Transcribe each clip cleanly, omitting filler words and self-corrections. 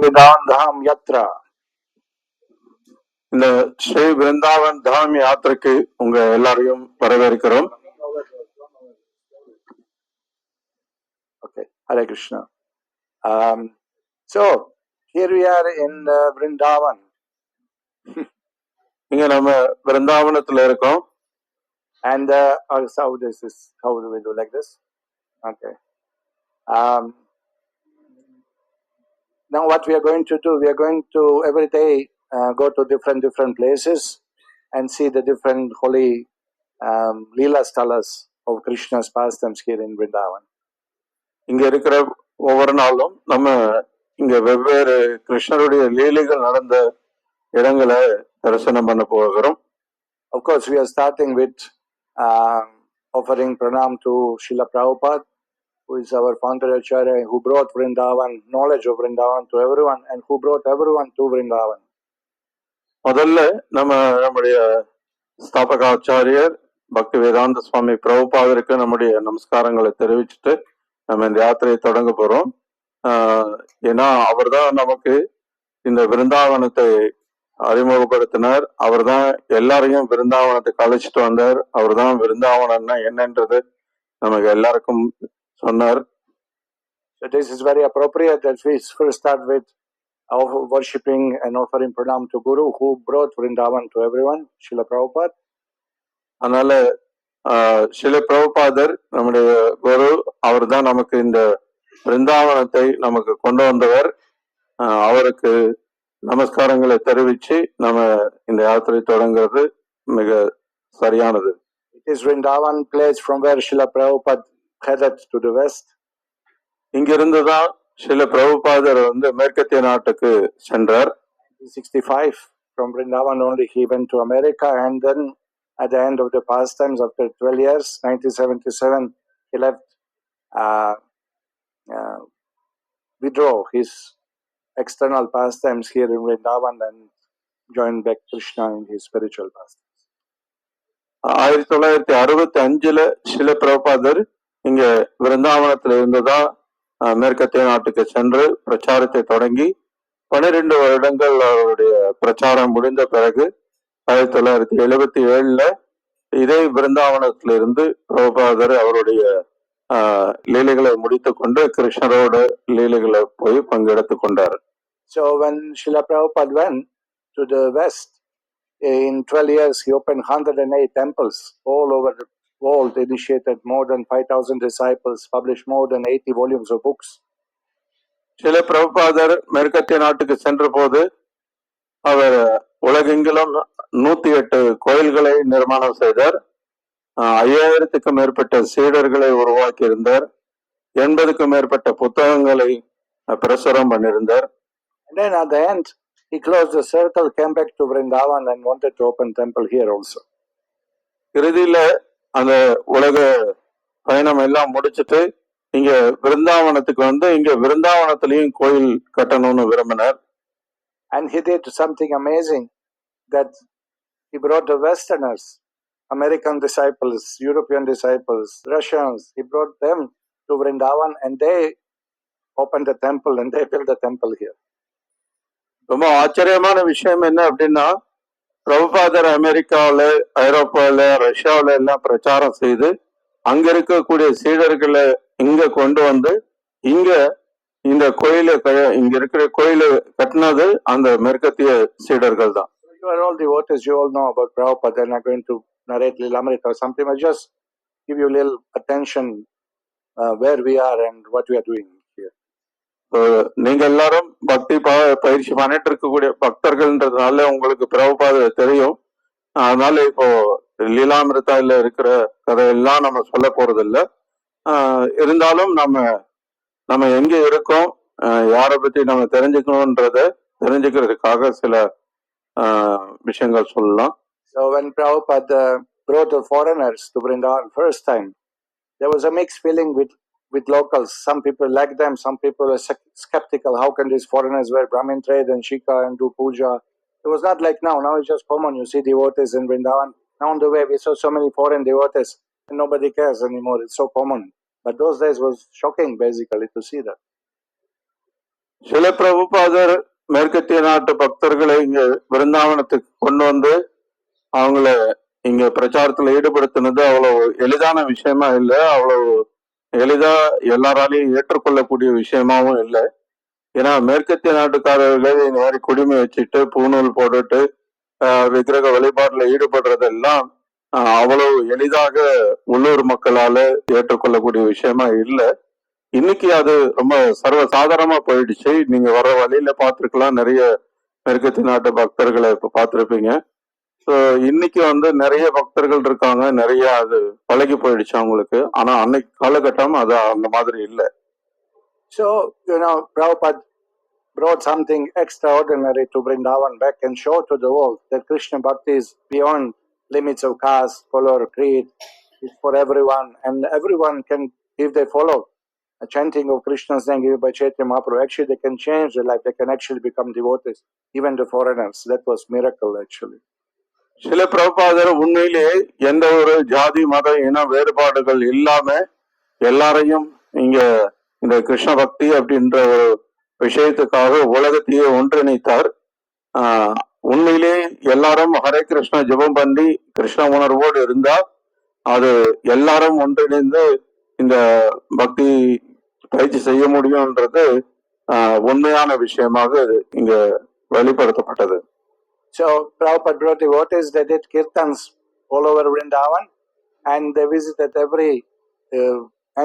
Vrindavan Dham Yatra. இந்த ஸ்ரீ விருந்தாவன் தாம் யாத்திரைக்கு உங்க எல்லாரையும் வரவேற்கிறோம். Okay, Hare Krishna. So here we are in Vrindavan. இங்க நம்ம விருந்தாவனத்துல இருக்கோம். And how this is, how do we do like this? Okay. Now what we are going to do, we are going to every day go to different places and see the different holy Leela Stalas of Krishna's pastimes here in Vrindavan. இங்க இருக்கிற ஒவ்வொரு நாளும் நம்ம இங்க வெவ்வேறு கிருஷ்ணருடைய லீலைகள் நடந்த இடங்களை தரிசனம் பண்ண போகிறோம். Of course, we are starting with offering pranam to Srila Prabhupada, who is our founder Acharya, who brought Vrindavan, knowledge of Vrindavan to everyone and who brought everyone to Vrindavan. முதல்ல நம்முடைய ஸ்தாபக ஆச்சாரியர் பக்தி வேதாந்த சுவாமி பிரபுபாதருக்கு நம்முடைய நமஸ்காரங்களை தெரிவிச்சுட்டு நம்ம இந்த யாத்திரையை தொடங்க போறோம். ஏன்னா அவர் தான் நமக்கு இந்த விருந்தாவனத்தை அறிமுகப்படுத்தினார். அவர் தான் எல்லாரையும் விருந்தாவனத்துக்கு அழைச்சிட்டு வந்தார். அவர் தான் விருந்தாவனம்னா என்னன்றது நமக்கு எல்லாருக்கும் சொன்னார். So this is very appropriate that we first start with worshipping and offering pranam to Guru who brought Vrindavan to everyone, Srila Prabhupada. அதனால ஸ்ரீல பிரபுபாதர் நம்முடைய குரு, அவர் தான் நமக்கு இந்த விருந்தாவனத்தை நமக்கு கொண்டு வந்தவர். அவருக்கு நமஸ்காரங்களை தெரிவிச்சு நம்ம இந்த யாத்திரை தொடங்குறது மிக சரியானது. It is Vrindavan place from where Srila Prabhupada headed to the west. இங்கிருந்து தான் ஸ்ரீல பிரபுபாதர் மேற்கத்திய நாட்டுக்கு சென்றார். 65 from Vrindavan only he went to America, and then at the end of the pastimes after 12 years, 1977, he left, withdraw his external pastimes here in Vrindavan and joined back Krishna in his spiritual pastimes. 1965 Srila பிரபுபாதர் இங்க விருந்தாவனத்தில் இருந்துதான் மேற்கத்திய நாட்டுக்கு சென்று பிரச்சாரத்தை தொடங்கி 12 வருடங்கள் அவருடைய பிரச்சாரம் முடிந்த பிறகு 1977 இதே விருந்தாவனத்திலிருந்து பிரபுபாதர் அவருடைய லீலைகளை முடித்துக் கொண்டு கிருஷ்ணரோட லீலைகளை போய் பங்கெடுத்துக் கொண்டார். So when Srila Prabhupada went to the west, in 12 years he opened 108 temples all over the world, initiated more than 5,000 disciples, published more than 80 volumes of books. Srila Prabhupada மேற்கத்திய நாட்டுக்கு சென்ற போது அவர் உலகெங்கிலும் 108 கோயில்களை நிர்மாணம் செய்தார். 5000க்கும் மேற்பட்ட சீடர்களை உருவாக்கி இருந்தார். 80க்கும் மேற்பட்ட புத்தகங்களை பிரசுரம் பண்ணியிருந்தார். And then at the end he closed the circle, came back to Vrindavan and wanted to open temple here also. இறுதியில அந்த உலக பயணம் எல்லாம் முடிச்சிட்டு இங்க விருந்தாவனத்துக்கு இங்க விருந்தாவனத்திலையும் கோயில் கட்டணும்னு விரும்பினார். And he did something amazing, that he brought the Westerners, American disciples, European disciples, Russians, he brought them to Vrindavan and they opened the temple and they built the temple here. ரொம்ப ஆச்சரியமான விஷயம் என்ன அப்படின்னா, பிரபுபாதர் அமெரிக்காவில், ஐரோப்பாவில், ரஷ்யாவில் எல்லாம் பிரச்சாரம் செய்து அங்க இருக்கக்கூடிய சீடர்களை இங்க கொண்டு இங்க இந்த கோயிலை இங்க இருக்கிற கோயிலை கட்டினது அந்த மேற்கத்திய சீடர்கள் தான். You are all devotees, you all know about Prabhupada. They're not going to narrate Lilamrita or something. I just give you a little attention where we are and what we are doing here. நீங்க எல்லாரும் பக்தி பயிற்சி பண்ணிட்டு இருக்கக்கூடிய பக்தர்கள்ன்றதுனால உங்களுக்கு பிரபுபாத தெரியும். அதனால இப்போ லீலாமிருதால இருக்கிற கதையெல்லாம் நம்ம சொல்ல போறது இல்லை. இருந்தாலும் நம்ம எங்க இருக்கோம், யாரை பத்தி நம்ம தெரிஞ்சுக்கிறதுக்காக சில விஷயங்கள் சொல்லலாம். So when Prabhupada brought the foreigners to Vrindavan first time, there was a mixed feeling with locals. Some people liked them, some people were skeptical. How can these foreigners wear Brahmin trade and shika and do puja? It was not like now. Now it's just common. You see devotees in Vrindavan. Now on the way we saw so many foreign devotees and nobody cares anymore. It's so common. But those days was shocking basically to see that. சில பிரபுபாதர் மேற்கத்திய நாட்டு பக்தர்களை இங்க விருந்தாவனத்துக்கு கொண்டு வந்து அவங்கள இங்க பிரச்சாரத்துல ஈடுபடுத்தினது அவ்வளவு எளிதான விஷயமா இல்லை, அவ்வளவு எளிதா எல்லாராலையும் ஏற்றுக்கொள்ளக்கூடிய விஷயமாவும் இல்லை. ஏன்னா மேற்கத்திய நாட்டுக்காரர்களை இந்த மாதிரி குடிமை வச்சுட்டு பூநூல் போட்டுட்டு விக்கிரக வழிபாட்டுல ஈடுபடுறதெல்லாம் அவ்வளவு எளிதாக உள்ளூர் மக்களால ஏற்றுக்கொள்ளக்கூடிய விஷயமா இல்லை. இன்னைக்கு அது ரொம்ப சர்வசாதாரணமா போயிடுச்சு. நீங்க வர வழியில பார்த்திருக்கலாம், நிறைய மேற்கத்திய நாட்டு பக்தர்களை இப்ப பார்த்திருப்பீங்க. ஸோ இன்னைக்கு வந்து நிறைய பக்தர்கள் இருக்காங்க, நிறைய அது பழகி போயிடுச்சு அவங்களுக்கு. ஆனா அன்னைக்கு காலகட்டம் அது அந்த மாதிரி இல்லை. So, Prabhupada brought something extraordinary to Vrindavan back and show to the world that Krishna Bhakti is beyond limits of caste, color, creed. It's for everyone, and everyone can, if they follow a chanting of Krishna's name given by Chaitanya Mahaprabhu, actually they can change their life, they can actually become devotees, even the foreigners. That was miracle actually. சில பிரபாதர் உண்மையிலே எந்த ஒரு ஜாதி மத இன வேறுபாடுகள் இல்லாம எல்லாரையும் இங்க இந்த கிருஷ்ண பக்தி அப்படின்ற ஒரு விஷயத்துக்காக உலகத்தையே ஒன்றிணைத்தார். உண்மையிலே எல்லாரும் ஹரே கிருஷ்ண ஜெபம் பண்ணி கிருஷ்ண உணர்வோடு இருந்தா அது எல்லாரும் ஒன்றிணைந்து இந்த பக்தி பயிற்சி செய்ய முடியும்ன்றது உண்மையான விஷயமாக இங்க வெளிப்படுத்தப்பட்டது. So Prabhupada brought devotees, they did kirtans all over Vrindavan, and they visited every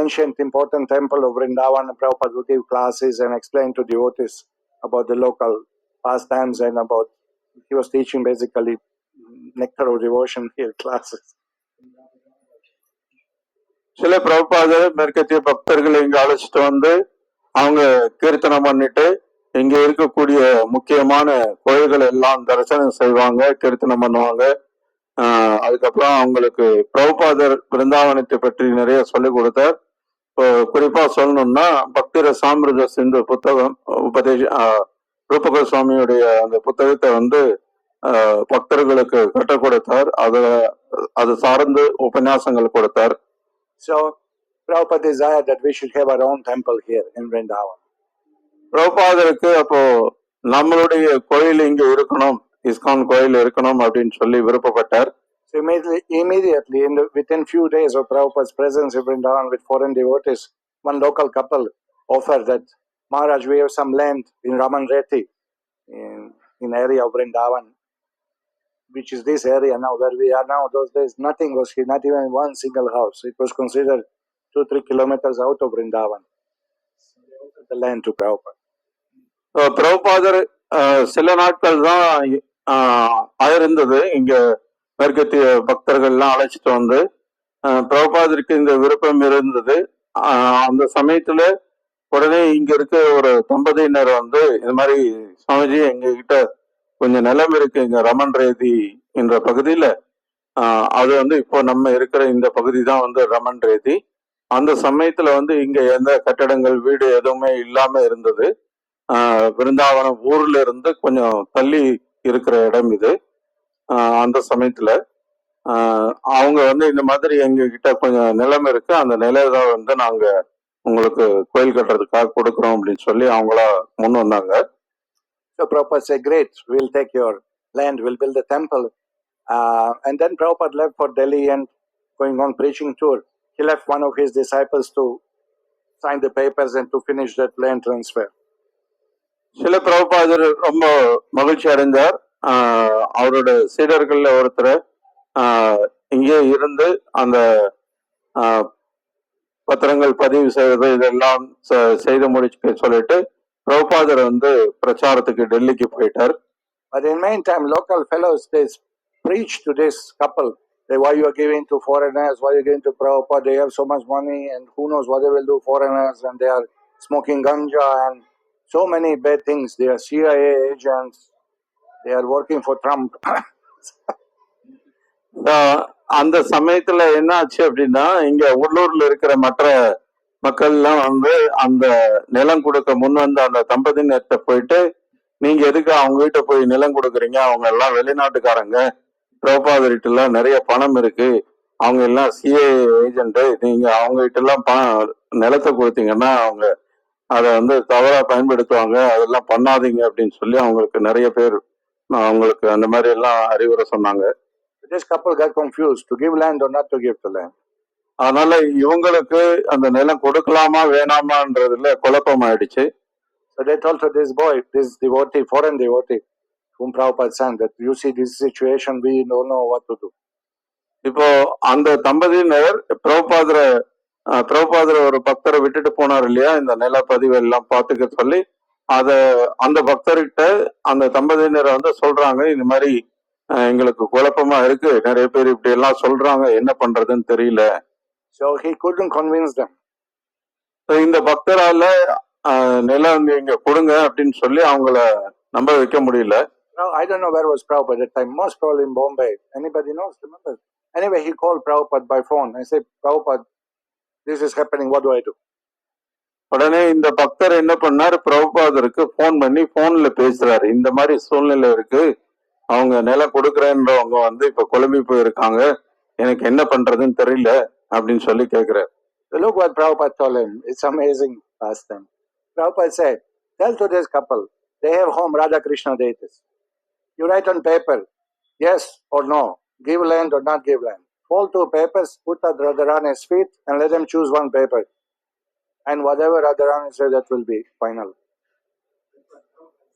ancient important temple of Vrindavan. Prabhupada would give classes and explain to devotees about the local pastimes and about, he was teaching basically nectar of devotion here classes. சில பிரபுபாதர் மேற்கத்திய பக்தர்களை இங்க அழைச்சிட்டு வந்து அவங்க கீர்த்தனம் பண்ணிட்டு இங்க இருக்கக்கூடிய முக்கியமான கோயில்கள் எல்லாம் தரிசனம் செய்வாங்க, கீர்த்தனம் பண்ணுவாங்க. அதுக்கப்புறம் அவங்களுக்கு பிரபுபாதர் பிருந்தாவனத்தை பற்றி நிறைய சொல்லிக் கொடுத்தார். குறிப்பா சொல்லணும்னா பக்தி ரசாமிருத சிந்து புத்தகம் ரூபக சுவாமியுடைய அந்த புத்தகத்தை வந்து பக்தர்களுக்கு கற்றுக் கொடுத்தார். அது சார்ந்து உபன்யாசங்கள் கொடுத்தார். So Prabhupada desired that we should have our own temple here in Vrindavan. பிரபுபாதருக்கு அப்போ நம்மளுடைய கோயில் இங்க இருக்கணும், இஸ்கான் கோயில் இருக்கணும் அப்படின்னு சொல்லி விருப்பப்பட்டார். So immediately within few days of Prabhupada's presence in Vrindavan with foreign devotees, one local couple offered that, Maharaj, we have some land in Raman Reti in area of Vrindavan, which is this area now where we are now. Those days nothing was here, not even one single house. It was considered 2-3 kilometers out of Vrindavan, the land to Prabhupada. பிரபுபாதர் சில நாட்கள் தான் ஆயிருந்தது இங்க மேற்கத்திய பக்தர்கள்லாம் அழைச்சிட்டு வந்து. பிரபுபாதருக்கு இந்த விருப்பம் இருந்தது. அந்த சமயத்துல உடனே இங்க இருக்க ஒரு தம்பதியினர் வந்து இந்த மாதிரி, சுவாமிஜி எங்க கிட்ட கொஞ்சம் நிலம் இருக்கு இங்க ரமன் ரேதி என்ற பகுதியில, அது வந்து இப்போ நம்ம இருக்கிற இந்த பகுதி தான் வந்து ரமன் ரேதி. அந்த சமயத்துல வந்து இங்க எந்த கட்டடங்கள் வீடு எதுவுமே இல்லாம இருந்தது. விருந்தாவனம் ஊர்ல இருந்து கொஞ்சம் தள்ளி இருக்கிற இடம் இது. அந்த சமயத்துல அவங்க வந்து இந்த மாதிரி எங்க கிட்ட கொஞ்சம் நிலம் இருக்கு, அந்த நிலையை வந்து நாங்க உங்களுக்கு கோயில் கட்டுறதுக்காக கொடுக்குறோம் அப்படின்னு சொல்லி அவங்களா முன் வந்தாங்க. So Prabhupada said, great, we'll take your land, we'll build a temple. And then Prabhupada left for Delhi and going on preaching tour. He left one of his disciples to sign the papers and to finish that land transfer. சில பிரபுபாதர் ரொம்ப மகிழ்ச்சி அடைந்தார். அவரோட சீடர்கள்ல ஒருத்தர் இங்கே இருந்து அந்த பத்திரங்கள் பதிவு செய்வது இதெல்லாம் செய்து முடிச்சு சொல்லிட்டு பிரபுபாதர் வந்து பிரச்சாரத்துக்கு டெல்லிக்கு போயிட்டார். But in meantime, local fellows, they preach to this couple. Why you are giving to foreigners? Why you are giving to Prabhupada? They have so much money, and who knows what they will do foreigners? And they are smoking ganja and so many bad things. They are CIA agents. They are working for Trump. அந்த சமயத்துல என்ன ஆச்சு அப்படின்னா, இங்க உள்ளூர்ல இருக்கிற மற்ற மக்கள் எல்லாம் வந்து அந்த நிலம் கொடுக்க முன் வந்து அந்த தம்பதியினர்கிட்ட போயிட்டு, நீங்க எதுக்கு அவங்க கிட்ட போய் நிலம் கொடுக்குறீங்க, அவங்க எல்லாம் வெளிநாட்டுக்காரங்க, பிரபுபாதர்கிட்ட எல்லாம் நிறைய பணம் இருக்கு, அவங்க எல்லாம் சிஏ ஏஜென்ட், நீங்க அவங்க கிட்ட எல்லாம் நிலத்தை கொடுத்தீங்கன்னா அவங்க அதை வந்து தவறா பயன்படுத்துவாங்க, அதெல்லாம் பண்ணாதீங்க அப்படின்னு சொல்லி அவங்களுக்கு நிறைய பேர் அவங்களுக்கு அந்த மாதிரி எல்லாம் அறிவுரை சொன்னாங்க. This couple got confused to give land or not to give the land. அதனால இவங்களுக்கு அந்த நிலம் கொடுக்கலாமா வேணாமான்றதுல குழப்பம் ஆயிடுச்சு. So they told to this boy, this devotee, foreign devotee, whom Prabhupada sent, that you see this situation, we don't know what to do. இப்போ அந்த தம்பதியினர் பிரபுபாதர ஒரு பக்தரை விட்டுட்டு போனார் இல்லையா, இந்த நில பதிவு எல்லாம் பார்த்துக்க சொல்லி, அத அந்த பக்தர்கிட்ட அந்த தம்பதியினரை வந்து சொல்றாங்க, இந்த மாதிரி எங்களுக்கு குழப்பமா இருக்கு, நிறைய பேர் இப்படி எல்லாம் சொல்றாங்க, என்ன பண்றதுன்னு தெரியல. So he couldn't convince them. இந்த பக்தரால நிலம் நீங்க கொடுங்க அப்படின்னு சொல்லி அவங்கள நம்ப வைக்க முடியல. Now, I don't know where was Prabhupada at that time, most probably in Bombay. Anybody knows? Remember? Anyway, he called Prabhupada by phone and said, Prabhupada, this is happening, what do I do? உடனே இந்த பக்தர் என்ன பண்ணாரு, பிரபுபாதருக்கு phone பண்ணி போன்ல பேசுறாரு, இந்த மாதிரி சூழ்நிலை இருக்கு, அவங்க நிலம் கொடுக்கறேன்றவங்க வந்து இப்ப குழம்பி போயிருக்காங்க, எனக்கு என்ன பண்றதுன்னு தெரியல அப்படின்னு சொல்லி கேக்குறாரு. So look what Prabhupada told him. It's amazing pastime. Prabhupada said, tell to this couple, they have home Radha Krishna deities. You write on paper, yes or no, give land or not give land. Fold two papers, put at Radharani's feet and let them choose one paper. And whatever Radharani says, that will be final.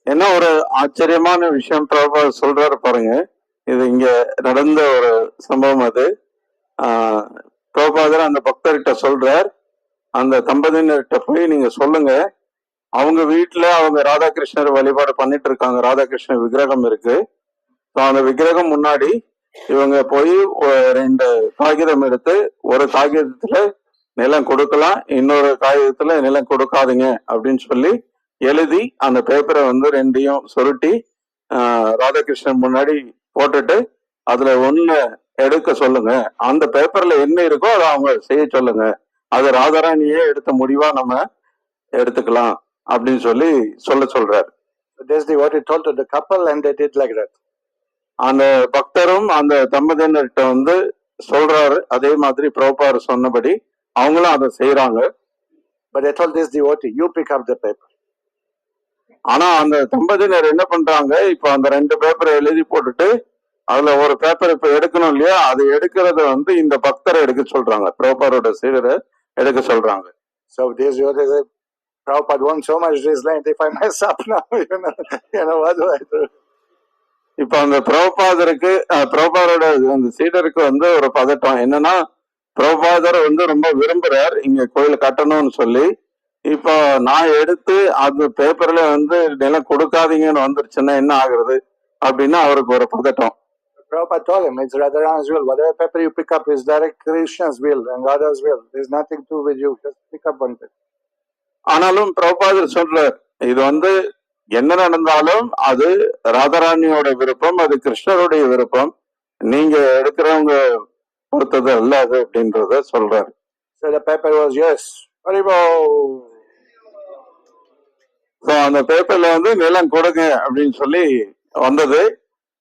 என்ன ஒரு ஆச்சரியமான விஷயம் பிரபுபாதர் சொல்றாரு பாருங்க. இது இங்க நடந்த ஒரு சம்பவம். அது பிரபுபாதர் அந்த பக்தர்கிட்ட சொல்றார், அந்த தம்பதியினர்கிட்ட போய் நீங்க சொல்லுங்க, அவங்க வீட்டுல அவங்க ராதாகிருஷ்ணர் வழிபாடு பண்ணிட்டு இருக்காங்க, ராதாகிருஷ்ணர் விக்கிரகம் இருக்கு, அந்த விக்கிரகம் முன்னாடி இவங்க போய் 2 காகிதம் எடுத்து, ஒரு காகிதத்துல நிலம் கொடுக்கலாம், இன்னொரு காகிதத்துல நிலம் கொடுக்காதீங்க அப்படின்னு சொல்லி எழுதி அந்த பேப்பரை வந்து 2யும் சுருட்டி ராதாகிருஷ்ணன் முன்னாடி போட்டுட்டு அதுல 1 எடுக்க சொல்லுங்க, அந்த பேப்பர்ல என்ன இருக்கோ அதை அவங்க செய்ய சொல்லுங்க, அது ராதாராணியே எடுத்த முடிவா நம்ம எடுத்துக்கலாம் அப்படின்னு சொல்லி சொல்றாரு. This devotee told to the couple and they did like that. அந்த பக்தரும் அந்த தம்பதியினர்கிட்ட வந்து சொல்றாரு, அதே மாதிரி பிரபுபாதர் சொன்னபடி அவங்களும் அதை செய்யறாங்க. But they told this devotee, you pick up the paper. ஆனா அந்த தம்பதியினர் என்ன பண்றாங்க, இப்ப அந்த 2 பேப்பரை எழுதி போட்டுட்டு அதுல ஒரு பேப்பர் இப்ப எடுக்கணும் இல்லையா, அது எடுக்கிறத வந்து இந்த பக்தரை எடுக்க சொல்றாங்க, பிரபுபாதரோட சீடரை எடுக்க சொல்றாங்க. So this devotee said, Prabhupada wants so much this land, if I mess up now, you know what do I do? இப்ப அந்த பிரபுபாதரோட அந்த சீடருக்கு வந்து ஒரு பதட்டம் என்னன்னா, பிரபுபாதர் வந்து ரொம்ப விரும்புறார் இங்க கோயில் கட்டணும்னு சொல்லி, இப்போ நான் எடுத்து அது பேப்பர்ல வந்து நிலம் கொடுக்காதீங்கன்னு வந்துருச்சுன்னா என்ன ஆகுறது அப்படின்னு அவருக்கு ஒரு பதட்டம். Prabhupada told him, it's Radharani's will. Whatever paper you pick up is direct Krishna's will and Radha's will. There's nothing to do with you. Just pick up one paper. ஆனாலும் பிரபுபாதர் சொல்றார், இது வந்து என்ன நடந்தாலும் அது ராதாராணியோட விருப்பம், அது கிருஷ்ணருடைய விருப்பம், நீங்க எடுக்கிறவங்க பொறுத்தது அல்ல அது அப்படின்றத சொல்றாரு. So the paper was yes. அந்த பேப்பர்ல வந்து நிலம் கொடுங்க அப்படின்னு சொல்லி வந்தது.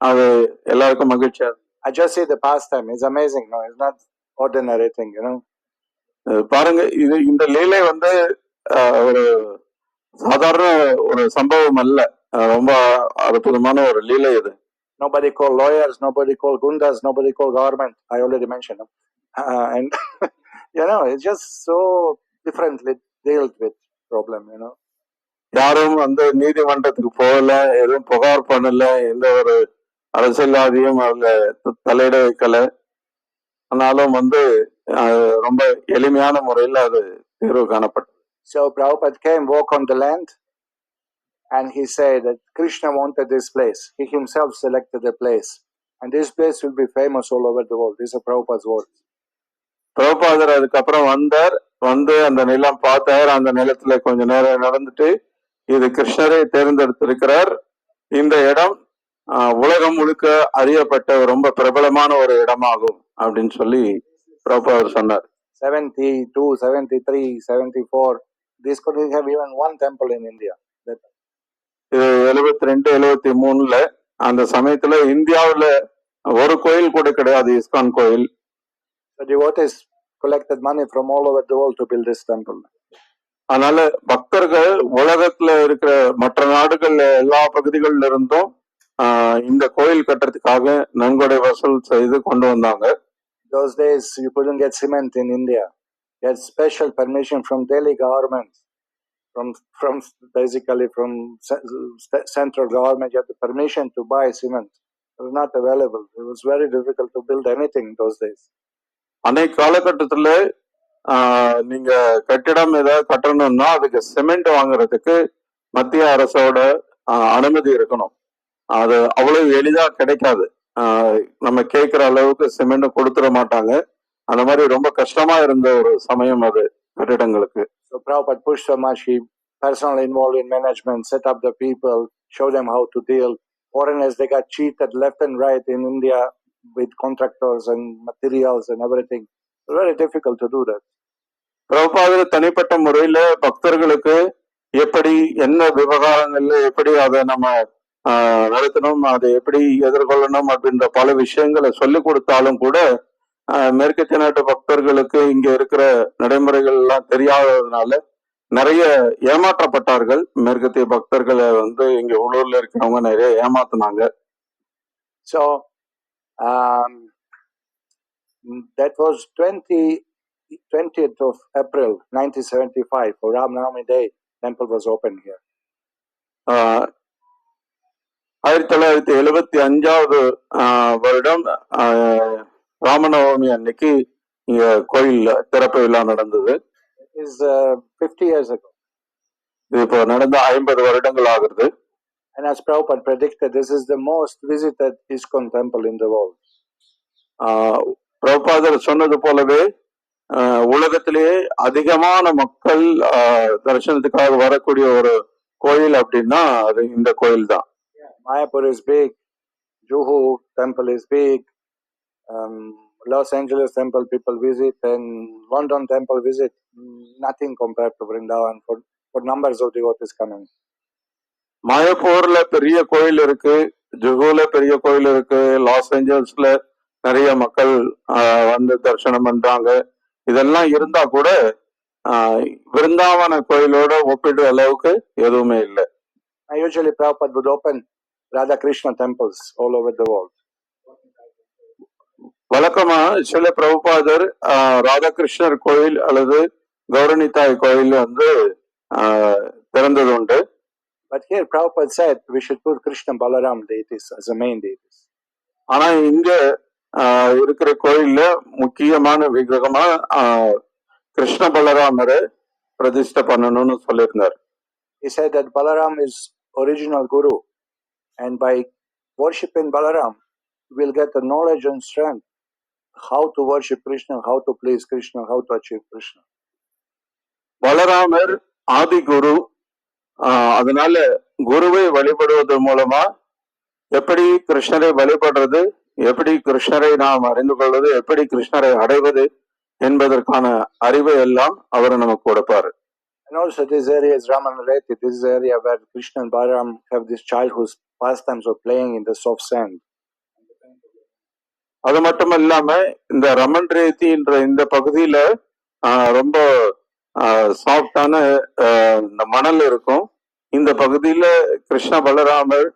அது எல்லாருக்கும் மகிழ்ச்சியா. I just see the pastime. It's amazing. No, it's not ordinary thing, you know. பாருங்க, இது இந்த லீலை வந்து ஒரு சாதாரண ஒரு சம்பவம் அல்ல, ரொம்ப அற்புதமான ஒரு லீலை இது. Nobody called lawyers, nobody called gundas, nobody called government. I already mentioned them. And you know, it's just so differently dealt with problem, you know. யாரும் வந்து நீதிமன்றத்துக்கு போகல, எதுவும் புகார் பண்ணல, எந்த ஒரு அரசியல்வாதியும் அதுல தலையிட வைக்கல. ஆனாலும் வந்து ரொம்ப எளிமையான முறையில் அது தீர்வு காணப்பட்டது. So Prabhupada came, walk on the land, and he said that Krishna wanted this place. He himself selected the place, and this place will be famous all over the world. These are Prabhupada's words. பிரபுபாதர் அதுக்கப்புறம் வந்து அந்த நிலம் பார்த்தார், அந்த நிலத்துல கொஞ்ச நேரம் நடந்துட்டு, இது கிருஷ்ணரை தேர்ந்தெடுத்திருக்கிறார், இந்த இடம் உலகம் முழுக்க அறியப்பட்ட ரொம்ப பிரபலமான ஒரு இடமாகும் அப்படின்னு சொல்லி பிரபுபாதர் சொன்னார். 72, 73, 74, this couldn't have even one temple in India. இது 72, 73 அந்த சமயத்துல இந்தியாவுல ஒரு கோயில் கூட கிடையாது, இஸ்கான் கோயில். The devotees collected money from all over the world to build this temple. அதனால பக்தர்கள் உலகத்துல இருக்கிற மற்ற நாடுகள்ல எல்லா பகுதிகளில் இருந்தும் இந்த கோயில் கட்டுறதுக்காக நன்கொடை வசூல் செய்து கொண்டு வந்தாங்க. Those days you couldn't get cement in India. You had special permission from Delhi government, from basically from central government. You had the permission to buy cement. It was not available. It was very difficult to build anything those days. அன்னைக்கு காலகட்டத்துல நீங்க கட்டிடம் ஏதாவது கட்டணும்னா அதுக்கு cement வாங்குறதுக்கு மத்திய அரசோட அனுமதி இருக்கணும். அது அவ்வளவு எளிதா கிடைக்காது. நம்ம கேட்கிற அளவுக்கு சிமெண்ட் கொடுத்துட மாட்டாங்க. அந்த மாதிரி ரொம்ப கஷ்டமா இருந்த ஒரு சமயம் அது கட்டிடங்களுக்கு. So Prabhupada pushed so much. He personally involved in management, set up the people, show them how to deal. Foreigners, they got cheated left and right in India with contractors and materials and everything. It was very difficult to do that. பிரபுபாதர் தனிப்பட்ட முறையில பக்தர்களுக்கு எப்படி என்ன விவகாரங்கள்ல எப்படி அதை நம்ம நடத்தணும், அதை எப்படி எதிர்கொள்ளணும் அப்படின்ற பல விஷயங்களை சொல்லி கொடுத்தாலும் கூட மேற்கத்திய நாட்டு பக்தர்களுக்கு இங்க இருக்கிற நடைமுறைகள் எல்லாம் தெரியாததுனால நிறைய ஏமாற்றப்பட்டார்கள். மேற்கத்திய பக்தர்களை இங்க உள்ளூர்ல இருக்கிறவங்க நிறைய ஏமாத்தினாங்க. So that was 20th of April 1975 for Ram Navami Day. Temple was open here. 1975 வருடம் ராமநவமி அன்னைக்கு இங்க கோயில் திறப்பு விழா நடந்தது. It is 50 years ago. இது இப்போ நடந்த 50 வருடங்கள் ஆகுது. And as Prabhupada predicted, this is the most visited ISKCON temple in the world. பிரபுபாதர் சொன்னது போலவே உலகத்திலேயே அதிகமான மக்கள் தரிசனத்துக்காக வரக்கூடிய ஒரு கோயில் அப்படின்னா அது இந்த கோயில் தான். Mayapur is big, Juhu temple is big, Los Angeles temple people visit, and London temple visit. Nothing compared to Vrindavan for numbers of devotees coming. மாயப்பூர்ல பெரிய கோயில் இருக்கு, ஜுஹூல பெரிய கோயில் இருக்கு, லாஸ் ஏஞ்சல்ஸ்ல நிறைய மக்கள் தரிசனம் பண்றாங்க. இதெல்லாம் இருந்தா கூட விருந்தாவன கோயிலோட ஒப்பிடுற அளவுக்கு எதுவுமே இல்லை. Usually Prabhupada would open Radha Krishna temples all over the world. வழக்கமா சில பிரபுபாதர் ராதாகிருஷ்ணர் கோயில் அல்லது கௌரணிதாய் கோயில் திறந்தது உண்டு. But here Prabhupada said we should put Krishna Balaram deities as the main deities. ஆனா இங்க இருக்கிற கோயில்ல முக்கியமான விக்கிரகமா கிருஷ்ண பலராமரை பிரதிஷ்டை பண்ணணும்னு சொல்லியிருந்தார். He said that Balaram is original guru, and by worshiping Balaram we'll get the knowledge and strength how to worship Krishna, how to please Krishna, how to achieve Krishna. பலராமர் ஆதி குரு. அதனால குருவை வழிபடுவதன் மூலமா எப்படி கிருஷ்ணரை வழிபடுறது, எப்படி கிருஷ்ணரை நாம் அறிந்து கொள்வது, எப்படி கிருஷ்ணரை அடைவது என்பதற்கான அறிவை எல்லாம் அவர் நமக்கு கொடுப்பார். And also this area is Ramanreti. This is the area where Krishna and Balaram have this childhood pastimes of playing in the soft sand. அது மட்டும் இல்லாம இந்த ரமன் ரேத்தின்ற இந்த பகுதியில ரொம்ப சாஃப்டான இந்த மணல் இருக்கும். இந்த பகுதியில கிருஷ்ண பலராமர்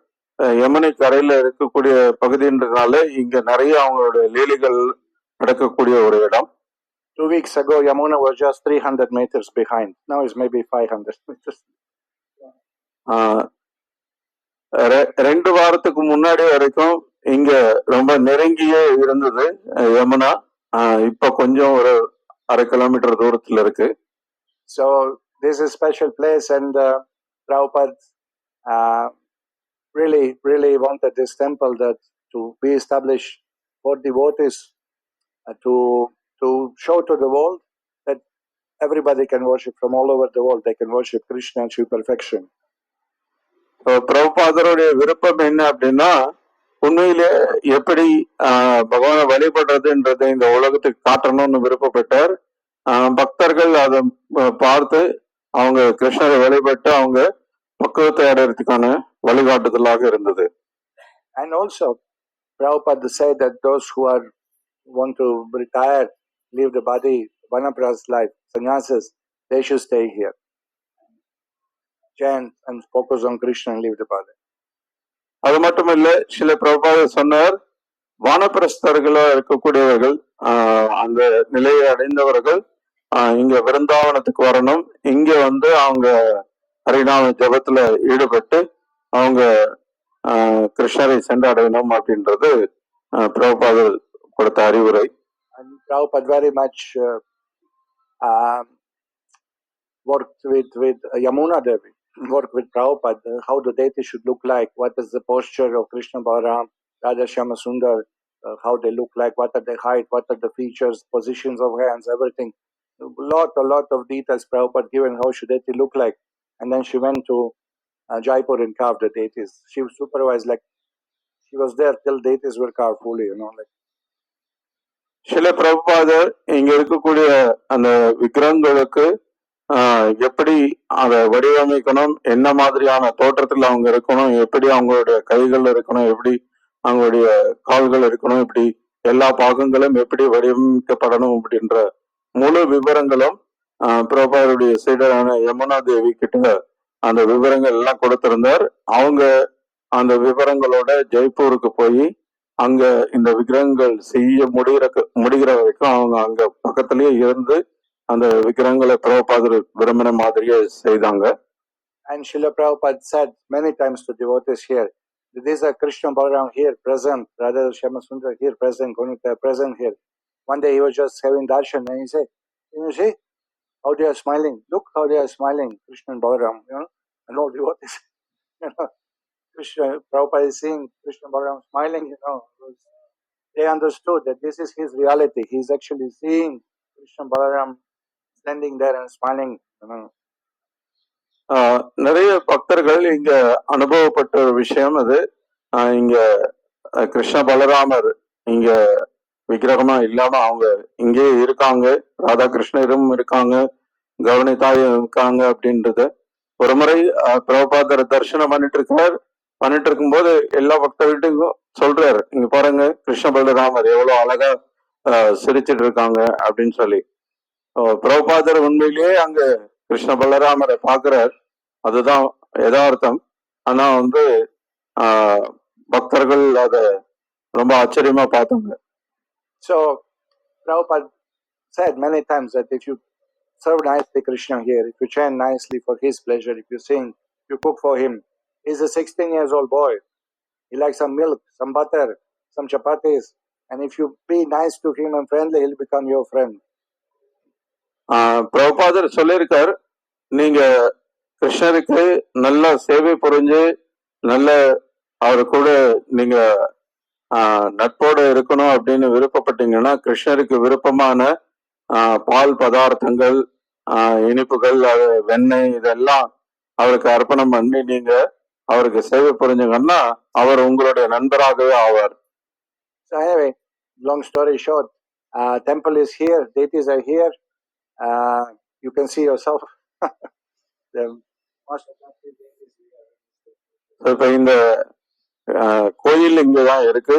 யமுனை கரையில இருக்கக்கூடிய பகுதின்றதுனால இங்க நிறைய அவங்களுடைய லீலைகள் நடக்கக்கூடிய ஒரு இடம். 2 weeks ago Yamuna was just 300 meters behind. Now it's maybe 500 meters. 2 வாரத்துக்கு முன்னாடி வரைக்கும் இங்க ரொம்ப நெருங்கியே இருந்தது யமுனா. இப்ப கொஞ்சம் ஒரு 1/2 கிலோமீட்டர் தூரத்துல இருக்கு. So this is a special place, and Prabhupada really wanted this temple that to be established for devotees, to show to the world that everybody can worship from all over the world. They can worship Krishna and achieve perfection. பிரபுபாதருடைய விருப்பம் என்ன அப்படின்னா, உண்மையிலே எப்படி பகவானை வழிபடுறதுன்றதை இந்த உலகத்துக்கு காட்டணும்னு விருப்பப்பட்டார். பக்தர்கள் அதை பார்த்து அவங்க கிருஷ்ணரை வழிபட்டு அவங்க பக்குவத்தை அடையறதுக்கான வழிகாட்டுதலாக இருந்தது. And also Prabhupada said that those who want to retire, leave the body, Vanaprastha life, sannyasis, they should stay here. chant and focus on Krishna and leave the body. அது மட்டுமில்ல, சில பிரபுபாதர் சொன்னார், வானப்பிரஸ்தர்களா இருக்கக்கூடியவர்கள் அந்த நிலையை அடைந்தவர்கள் இங்க விருந்தாவனத்துக்கு வரணும். இங்க வந்து அவங்க ஹரிநாம ஜபத்துல ஈடுபட்டு அவங்க கிருஷ்ணரை சென்றடையணும் அப்படின்றது பிரபுபாதர் கொடுத்த அறிவுரை. And Prabhupada very much worked with Yamuna Devi, worked with Prabhupada, how the deity should look like, what is the posture of Krishna Balaram, Radha Shyama Sundar, how they look like, what are the height, what are the features, positions of hands, everything. A lot of details Prabhupada given how should deity look like. And then she went to Jaipur and carved the deities. She was supervised, like she was there till deities were carved fully, like. சில பிரபுபாதர் இங்க இருக்கக்கூடிய அந்த விக்கிரகங்களுக்கு எப்படி அதை வடிவமைக்கணும், என்ன மாதிரியான தோற்றத்துல அவங்க இருக்கணும், எப்படி அவங்களுடைய கைகள் இருக்கணும், எப்படி அவங்களுடைய கால்கள் இருக்கணும், இப்படி எல்லா பாகங்களும் எப்படி வடிவமைக்கப்படணும் அப்படின்ற முழு விவரங்களும் பிரபாருடைய சீடரான யமுனா தேவி கிட்ட அந்த விவரங்கள் எல்லாம் கொடுத்திருந்தார். அவங்க அந்த விவரங்களோட ஜெய்ப்பூருக்கு போய் அங்க இந்த விக்கிரகங்கள் செய்ய முடிகிற வரைக்கும் அவங்க அங்க பக்கத்திலேயே இருந்து அந்த விக்கிரகங்களை பிரபுபாதர் விரும்பின மாதிரியே செய்தாங்க. And Srila Prabhupada said many times to devotees here, these are Krishna Balaram here present, Radha Shyama Sundar here present, Gunita present here. One day he was just having darshan and he said, you see how they are smiling, look how they are smiling, Krishna and Balaram, and all devotees, Krishna, Prabhupada is seeing Krishna Balaram smiling, they understood that this is his reality. He is actually seeing Krishna Balaram standing there and smiling. நிறைய பக்தர்கள் இங்க அனுபவப்பட்ட ஒரு விஷயம் அது. இங்க கிருஷ்ண பலராமர் இங்க விக்கிரகமா இல்லாம அவங்க இங்கே இருக்காங்க, ராதாகிருஷ்ணரும் இருக்காங்க, கவனிதாயும் இருக்காங்க அப்படின்றது. ஒரு முறை பிரபுபாதர் தரிசனம் பண்ணிட்டு இருக்கும்போது எல்லா பக்தர்கிட்டையும் சொல்றாரு, இங்க பாருங்க கிருஷ்ண பலராமர் எவ்வளவு அழகா சிரிச்சிட்டு இருக்காங்க அப்படின்னு சொல்லி. பிரபுபாதர் உண்மையிலேயே அங்க கிருஷ்ண பலராமரை பாக்குறார், அதுதான் யதார்த்தம். ஆனா வந்து பக்தர்கள் அத ரொம்ப ஆச்சரியமா பார்த்தாங்க. So Prabhupada said many times that if you serve nicely Krishna here, if you chant nicely for his pleasure, if you sing, if you cook for him, he's a 16 years old boy. He likes some milk, some butter, some chapatis, and if you be nice to him and friendly, he'll become your friend. பிரபுபாதர் சொல்லியிருக்கார், நீங்க கிருஷ்ணருக்கு நல்ல சேவை புரிஞ்சு நல்ல அவரு கூட நீங்க நட்போட இருக்கணும் அப்படின்னு விருப்பப்பட்டீங்கன்னா, கிருஷ்ணருக்கு விருப்பமான பால் பதார்த்தங்கள், இனிப்புகள், வெண்ணெய் இதெல்லாம் அவருக்கு அர்ப்பணம் பண்ணி நீங்க அவருக்கு சேவை புரிஞ்சுங்கன்னா அவர் உங்களுடைய நண்பராகவே ஆவார். So anyway, long story short, temple is here, deities are here. You can see yourself. இப்ப இந்த கோயில் இங்கதான் இருக்கு,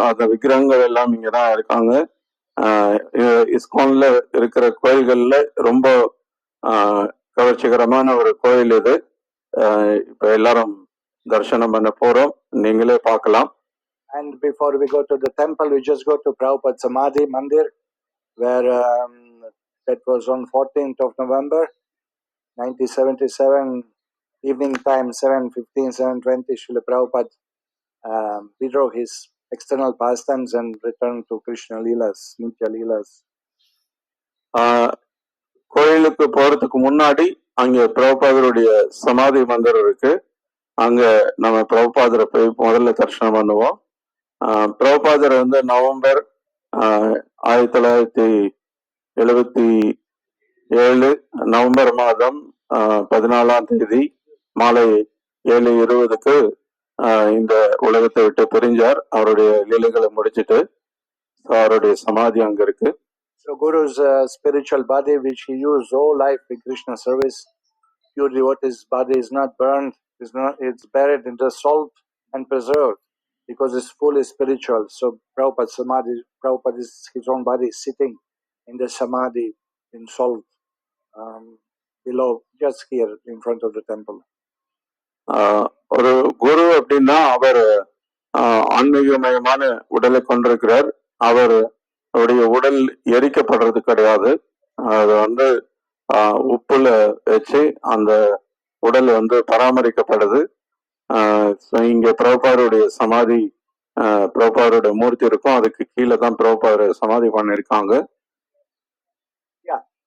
அந்த விக்கிரகங்கள் எல்லாம் இங்கதான் இருக்காங்க. இஸ்கான்ல இருக்கிற கோயில்கள்ல ரொம்ப கவர்ச்சிகரமான ஒரு கோயில் இது. இப்ப எல்லாரும் தரிசனம் பண்ண போறோம், நீங்களே பார்க்கலாம். And before we go to the temple, we just go to Prabhupada Samadhi Mandir, where that was on 14th of November 1977, evening time 7:15, 7:20, Srila Prabhupada withdrew his external pastimes and returned to Krishna Leelas, Nitya Leelas. கோயிலுக்கு போறதுக்கு முன்னாடி அங்க பிரபுபாதருடைய சமாதி மந்திரம் இருக்கு, அங்க நம்ம பிரபுபாதரை போய் முதல்ல தரிசனம் பண்ணுவோம். பிரபுபாதர் வந்து நவம்பர் 1977 நவம்பர் மாதம் 14ஆம் தேதி மாலை 7:20 இந்த உலகத்தை விட்டு பிரிஞ்சார். அவருடைய லீலைகளை முடிச்சிட்டு அவருடைய சமாதி அங்க இருக்கு. So Guru's spiritual body, which he used all life in Krishna service, pure devotee's body is not burned, it's buried in the salt and preserved because it's fully spiritual. So Prabhupada's samadhi, his own body is sitting in the samadhi in salt. below, just here in front of the temple. ஒரு குரு அப்படின்னா அவர் ஆன்மீகமயமான உடலை கொண்டிருக்கிறார். அவருடைய உடல் எரிக்கப்படுறது கிடையாது. அது வந்து உப்புல வச்சு அந்த உடல் வந்து பராமரிக்கப்படுது. இங்க பிரபுபாதருடைய சமாதி, பிரபுபாதருடைய மூர்த்தி இருக்கும். அதுக்கு கீழே தான் பிரபுபாதர் சமாதி பண்ணிருக்காங்க.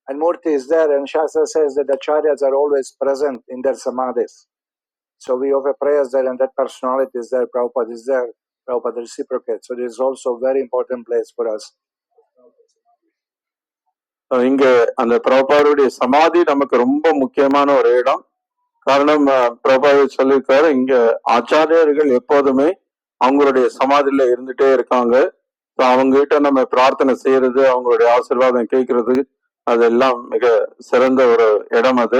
And Murti is there, and Shastra says that the acharyas are always present in their samadhis. So we offer prayers there, and that personality is there, Prabhupada is there, Prabhupada reciprocates. So this is also a very important place for us. இங்க அந்த பிரபுபாதருடைய சமாதி நமக்கு ரொம்ப முக்கியமான ஒரு இடம். காரணம், பிரபுபாதர் சொல்லியிருக்காரு, இங்க ஆச்சாரியர்கள் எப்போதுமே அவங்களுடைய சமாதியில இருந்துட்டே இருக்காங்க. அவங்க கிட்ட நம்ம பிரார்த்தனை செய்யறது, அவங்களுடைய ஆசீர்வாதம் கேட்கறது, அதெல்லாம் மிக சிறந்த ஒரு இடம் அது.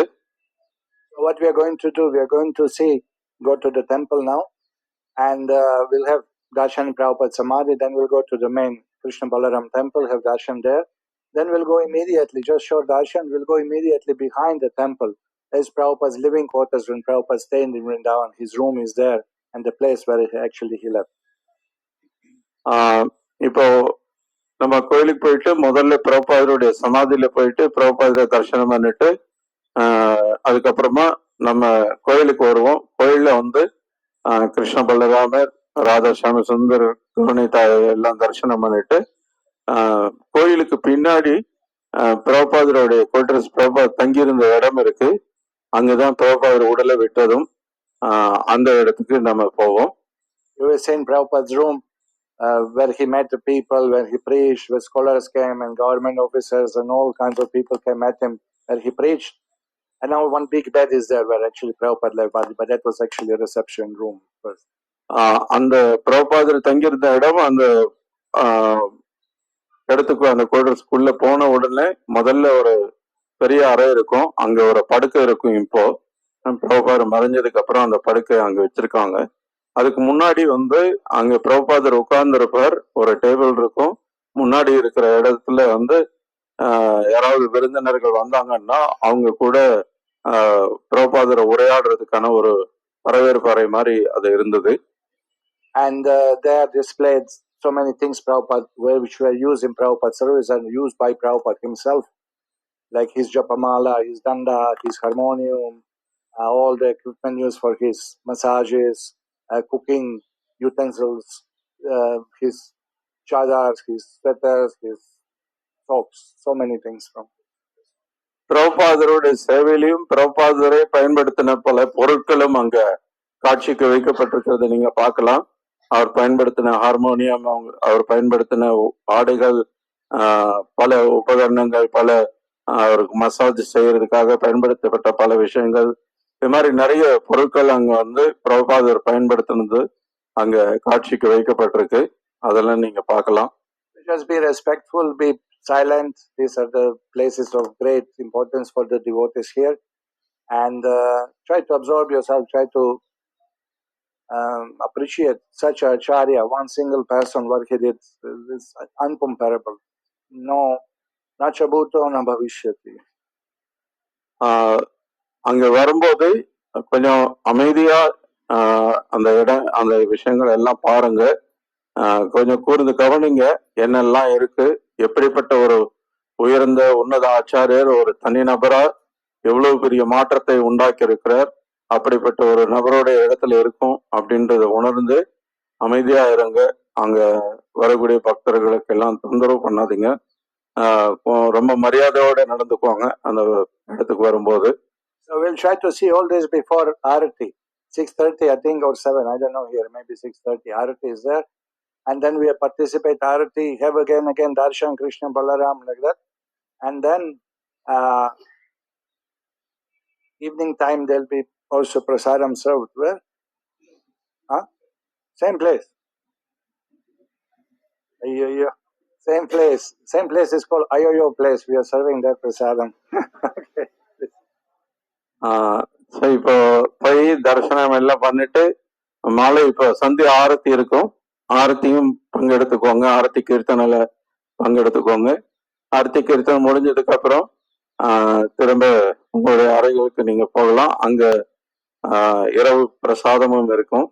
What we are going to do, we are going to go to the temple now, and we'll have darshan Prabhupada Samadhi, then we'll go to the main Krishna Balaram temple, have darshan there, then we'll go immediately, just short darshan, we'll go immediately behind the temple. There's Prabhupada's living quarters when Prabhupada stayed in Vrindavan, his room is there, and the place where he left. இப்போ நம்ம கோயிலுக்கு போயிட்டு முதல்ல பிரபுபாதருடைய சமாதியில போயிட்டு பிரபுபாதரை தரிசனம் பண்ணிட்டு அதுக்கப்புறமா நம்ம கோயிலுக்கு வருவோம். கோயில்ல வந்து கிருஷ்ண பலராமர், ராதாசாமி சுந்தர், கருணைதாய் எல்லாம் தரிசனம் பண்ணிட்டு கோயிலுக்கு பின்னாடி பிரபுபாதருடைய குவார்டர்ஸ், பிரபுபாதர் தங்கியிருந்த இடம் இருக்கு. அங்கதான் பிரபுபாதர் உடலை விட்டதும் அந்த இடத்துக்கு நம்ம போவோம். Prabhupada's room, where he met the people, where he preached, where scholars came and government officers and all kinds of people came at him, where he preached. And now one big bed is there where actually Prabhupada left, but that was actually a reception room first. அந்த பிரபுபாதர் தங்கியிருந்த இடம், அந்த இடத்துக்கு அந்த கோயிலுக்குள்ள போன உடனே முதல்ல ஒரு பெரிய அறை இருக்கும், அங்க ஒரு படுக்கை இருக்கும். இப்போ பிரபுபாதர் மறைஞ்சதுக்கு அப்புறம் அந்த படுக்கை அங்க வச்சிருக்காங்க. அதுக்கு முன்னாடி வந்து அங்க பிரபுபாதர் உட்கார்ந்து இருப்பார், ஒரு டேபிள் இருக்கும். முன்னாடி இருக்கிற இடத்துல வந்து யாராவது விருந்தினர்கள் வந்தாங்கன்னா அவங்க கூட பிரபுபாதரை உரையாடுறதுக்கான ஒரு வரவேற்பு அறை மாதிரி அது இருந்தது. And they are displayed so many things Prabhupada, which were used in Prabhupada service and used by Prabhupada himself, like his japamala, his danda, his harmonium, all the equipment used for his massages, cooking utensils, his chadars, his sweaters, his socks, so many things from. பிரபுபாதருடைய சேவையிலையும் பிரபுபாதரை பயன்படுத்தின பல பொருட்களும் அங்க காட்சிக்கு வைக்கப்பட்டிருக்கிறத நீங்க பார்க்கலாம். அவர் பயன்படுத்தின harmonium, அவர் பயன்படுத்தின ஆடைகள், பல உபகரணங்கள், பல அவருக்கு மசாஜ் செய்யறதுக்காக பயன்படுத்தப்பட்ட பல விஷயங்கள், இது மாதிரி நிறைய பொருட்கள் அங்க வந்து பிரபுபாதர் பயன்படுத்தினது அங்க காட்சிக்கு வைக்கப்பட்டிருக்கு. அதெல்லாம் நீங்க பார்க்கலாம். Just be respectful, be silent. These are the places of great importance for the devotees here, and try to absorb yourself, try to appreciate such a acharya, one single person, what he did is uncomparable. No, na chabuto na bhavishyati. அங்க வரும்போது கொஞ்சம் அமைதியா அந்த இடம், அந்த விஷயங்கள் எல்லாம் பாருங்க, கொஞ்சம் கூர்ந்து கவனிங்க, என்னெல்லாம் இருக்கு, எப்படிப்பட்ட ஒரு உயர்ந்த உன்னத ஆச்சாரியர் ஒரு தனிநபரா எவ்வளவு பெரிய மாற்றத்தை உண்டாக்கி இருக்கிறார், அப்படிப்பட்ட ஒரு நபருடைய இடத்துல இருக்கும் அப்படின்றத உணர்ந்து அமைதியா இருங்க. அங்க வரக்கூடிய பக்தர்களுக்கு எல்லாம் தொந்தரவு பண்ணாதீங்க, ரொம்ப மரியாதையோட நடந்துக்குவாங்க அந்த இடத்துக்கு வரும்போது. So we'll try to see all this before Arati, 6:30 I think or 7, I don't know here, maybe 6:30 Arati is there, and then we participate Arati, have again darshan Krishna Balaram like that, and then evening time there'll be also prasadam served. Where? Same place. Same place is called Ayoyo place. We are serving that prasadam. Okay. இப்போ போய் தரிசனம் எல்லாம் பண்ணிட்டு மாலை இப்போ சந்தியா ஆரத்தி இருக்கும், ஆரத்தியும் பங்கெடுத்துக்கோங்க, ஆரத்தி கீர்த்தனையில பங்கெடுத்துக்கோங்க. ஆரத்தி கீர்த்தனை முடிஞ்சதுக்கு அப்புறம் திரும்ப உங்களுடைய அறைகளுக்கு நீங்க போகலாம். அங்க இரவு பிரசாதமும் இருக்கும்.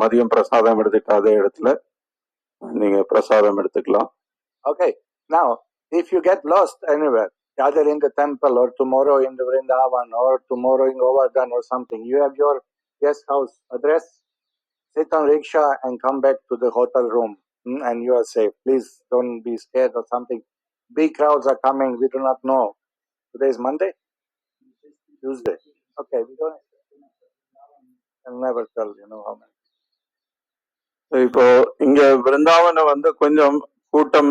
மதியம் பிரசாதம் எடுத்துட்டு அதே இடத்துல நீங்க பிரசாதம் எடுத்துக்கலாம். Okay. Now, if you get lost anywhere, either in the temple or tomorrow in the Vrindavan or tomorrow in Govardhan or something, you have your guest house address, sit on rickshaw and come back to the hotel room and you are safe. Please don't be scared or something. Big crowds are coming. We do not know. Today is Monday? Tuesday. Okay, we don't. I'll never tell, how many. இப்போ இங்க விருந்தாவன வந்து கொஞ்சம் கூட்டம்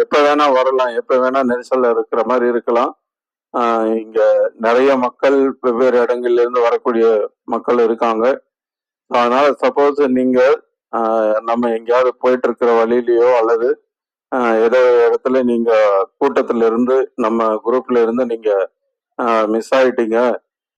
எப்ப வேணா வரலாம், எப்ப வேணா நெரிசல்ல இருக்கிற மாதிரி இருக்கலாம். இங்க நிறைய மக்கள் வெவ்வேறு இடங்கள்ல இருந்து வரக்கூடிய மக்கள் இருக்காங்க. அதனால சப்போஸ் நீங்க நம்ம எங்கேயாவது போயிட்டு இருக்கிற வழியிலயோ அல்லது ஏதோ இடத்துல நீங்க கூட்டத்துல இருந்து நம்ம குரூப்ல இருந்து நீங்க மிஸ் ஆயிட்டீங்க